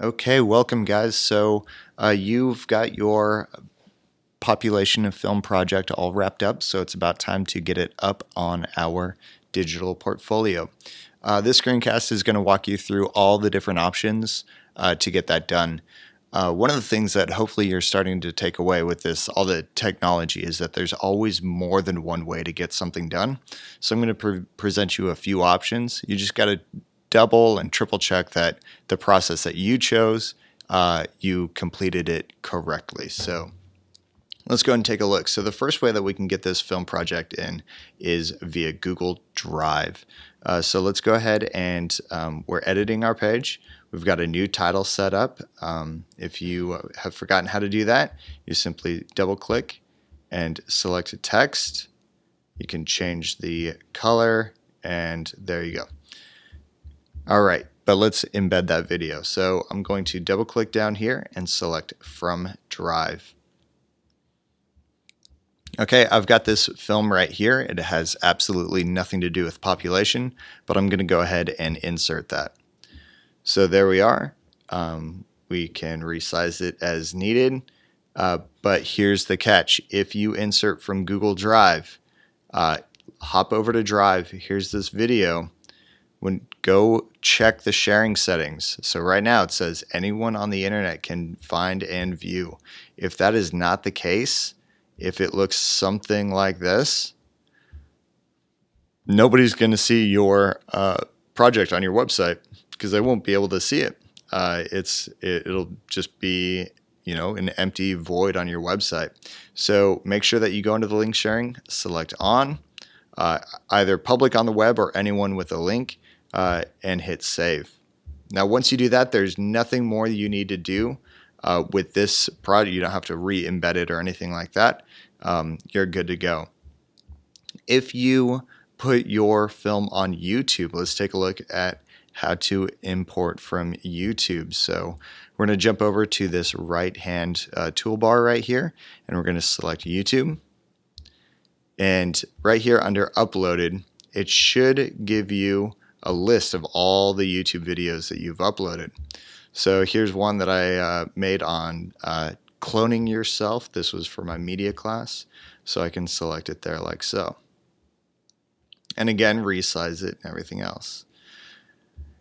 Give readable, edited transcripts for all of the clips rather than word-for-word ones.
Okay, welcome guys. So you've got your population of film project all wrapped up, so it's about time to get it up on our digital portfolio. This screencast is going to walk you through all the different options to get that done. One of the things that hopefully you're starting to take away with this, all the technology, is that there's always more than one way to get something done. So I'm going to present you a few options. You just got to double and triple check that the process that you chose, you completed it correctly. So let's go ahead and take a look. So the first way that we can get this film project in is via Google Drive. So let's go ahead and we're editing our page. We've got a new title set up. If you have forgotten how to do that, you simply double click and select a text. You can change the color and there you go. All right, but let's embed that video. So I'm going to double click down here and select from Drive. Okay, I've got this film right here. It has absolutely nothing to do with population, but I'm going to go ahead and insert that. So there we are. We can resize it as needed, but here's the catch. If you insert from Google Drive, hop over to Drive. Here's this video. Go check the sharing settings. So right now it says anyone on the internet can find and view. If that is not the case, if it looks something like this, nobody's going to see your project on your website because they won't be able to see it. It'll just be an empty void on your website. So make sure that you go into the link sharing, select on, either public on the web or anyone with a link, and hit save. Now once you do that, there's nothing more you need to do with this project. You don't have to re-embed it or anything like that. You're good to go. If you put your film on YouTube, let's take a look at how to import from YouTube. So we're going to jump over to this right hand toolbar right here, and we're going to select YouTube. And right here under uploaded, it should give you a list of all the YouTube videos that you've uploaded. So here's one that I made on cloning yourself. This was for my media class, so I can select it there like so. And again, resize it and everything else.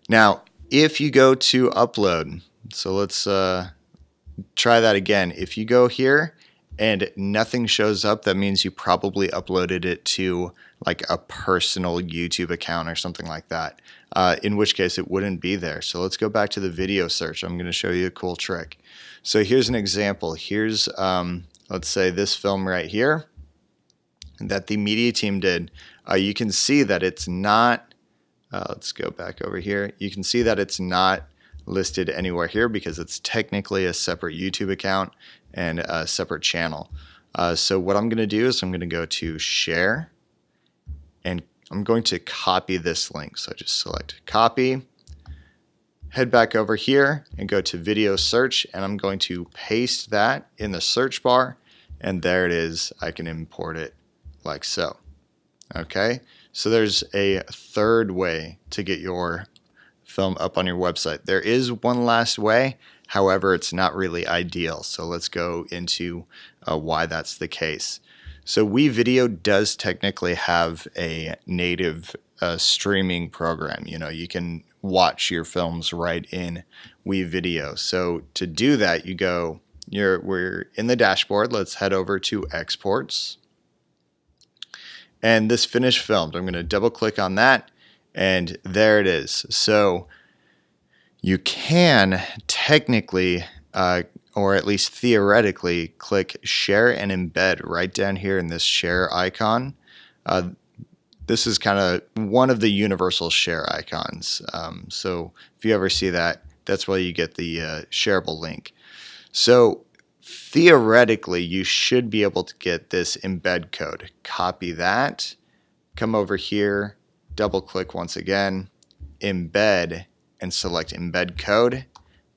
Now, if you go to upload, so let's try that again. If you go here and nothing shows up, that means you probably uploaded it to like a personal YouTube account or something like that, in which case it wouldn't be there. So let's go back to the video search. I'm going to show you a cool trick. So here's an example. Here's, let's say this film right here that the media team did. You can see that it's not, let's go back over here. You can see that it's not listed anywhere here because it's technically a separate YouTube account and a separate channel. So what I'm going to do is I'm going to go to share, and I'm going to copy this link. So I just select copy, head back over here and go to video search, and I'm going to paste that in the search bar, and there it is. I can import it like so. Okay, so there's a third way to get your film up on your website. There is one last way, however, it's not really ideal. So let's go into why that's the case. So WeVideo does technically have a native streaming program. You can watch your films right in WeVideo. So to do that, we're in the dashboard. Let's head over to exports. And this finished film, I'm going to double click on that, and there it is. So you can technically, or at least theoretically, click share and embed right down here in this share icon. This is kind of one of the universal share icons. So if you ever see that, that's why you get the shareable link. So theoretically, you should be able to get this embed code. Copy that, come over here, double click once again, embed, and select embed code,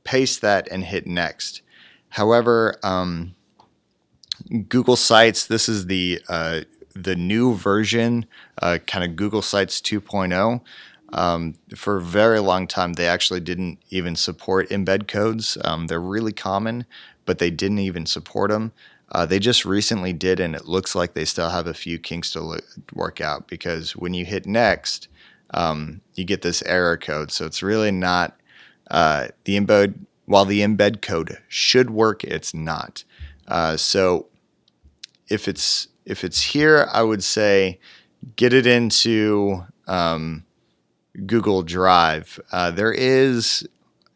paste that and hit next. However, Google Sites, this is the new version, kind of Google Sites 2.0. For a very long time, they actually didn't even support embed codes. They're really common, but they didn't even support them. They just recently did, and it looks like they still have a few kinks to work out, because when you hit next, you get this error code. So it's really not the embed. While the embed code should work, it's not. So if it's here, I would say get it into Google Drive. There is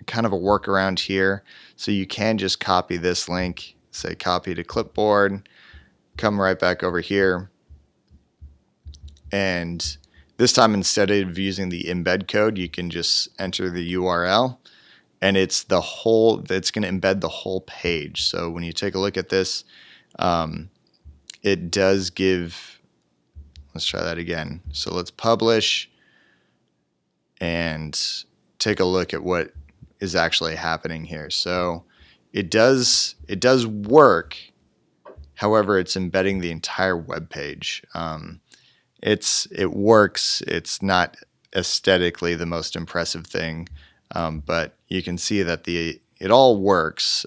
kind of a workaround here, so you can just copy this link, say copy to clipboard, come right back over here, and this time instead of using the embed code, you can just enter the URL, and it's going to embed the whole page. So when you take a look at this, it does give, let's try that again. So let's publish and take a look at what is actually happening here. So it does work. However, it's embedding the entire web page. It works. It's not aesthetically the most impressive thing, but you can see that it all works.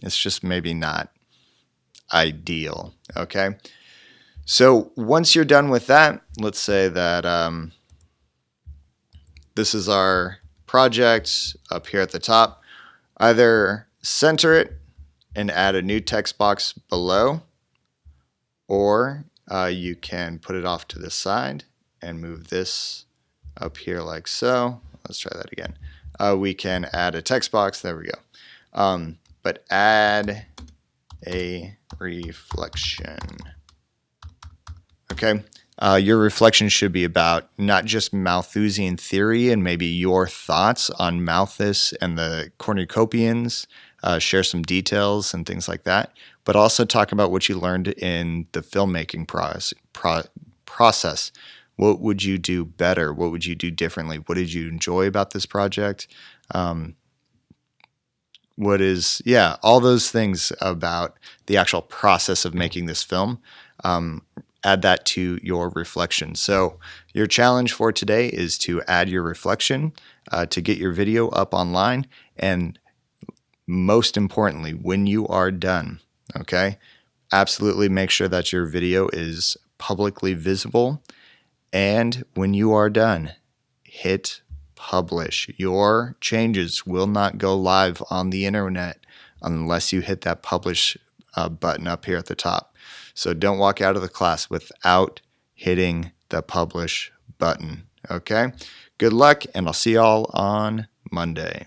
It's just maybe not ideal. Okay. So once you're done with that, let's say that this is our project up here at the top. Either center it and add a new text box below, or you can put it off to the side and move this up here like so. Let's try that again. We can add a text box. There we go. But add a reflection. Okay. Your reflection should be about not just Malthusian theory and maybe your thoughts on Malthus and the cornucopians, share some details and things like that, but also talk about what you learned in the filmmaking process. What would you do better? What would you do differently? What did you enjoy about this project? All those things about the actual process of making this film. Add that to your reflection. So your challenge for today is to add your reflection to get your video up online, and most importantly, when you are done, okay, absolutely make sure that your video is publicly visible, and when you are done, hit publish. Your changes will not go live on the internet unless you hit that publish button up here at the top. So don't walk out of the class without hitting the publish button. Okay? Good luck, and I'll see y'all on Monday.